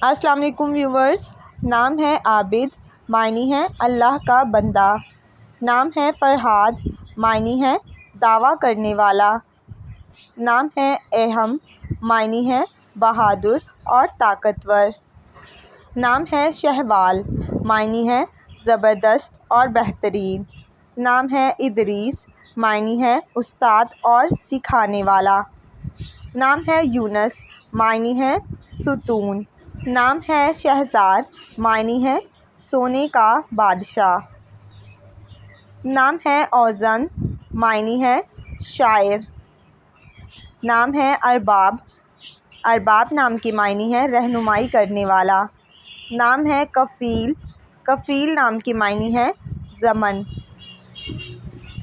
السلام علیکم ویورز۔ نام ہے عابد، معنی ہے اللہ کا بندہ۔ نام ہے فرہاد، معنی ہے دعویٰ کرنے والا۔ نام ہے اہم، معنی ہے بہادر اور طاقتور۔ نام ہے شہوال، معنی ہے زبردست اور بہترین۔ نام ہے ادریس، معنی ہے استاد اور سکھانے والا۔ نام ہے یونس، معنی ہے ستون۔ نام ہے شہریار، معنی ہے سونے کا بادشاہ۔ نام ہے اوزن، معنی ہے شاعر۔ نام ہے ارباب، ارباب نام کی معنی ہے رہنمائی کرنے والا۔ نام ہے کفیل، کفیل نام کی معنی ہے ضامن۔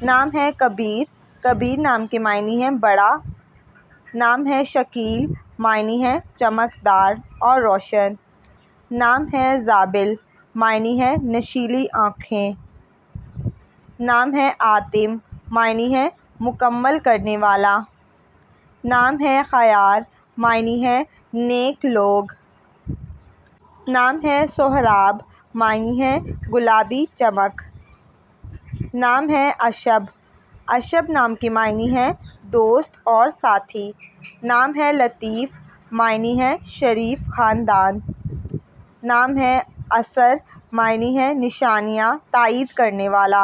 نام ہے کبیر، کبیر نام کے معنی ہے بڑا۔ نام ہے شکیل، معنی ہے چمکدار اور روشن۔ نام ہے زابل، معنی ہے نشیلی آنکھیں۔ نام ہے عاتم، معنی ہے مکمل کرنے والا۔ نام ہے خیار، معنی ہے نیک لوگ۔ نام ہے سہراب، معنی ہے گلابی چمک۔ نام ہے اشب، اشب نام کی معنی ہے دوست اور ساتھی۔ نام ہے لطیف، معنی ہے شریف خاندان۔ نام ہے اثر، معنی ہے نشانیاں تائید کرنے والا۔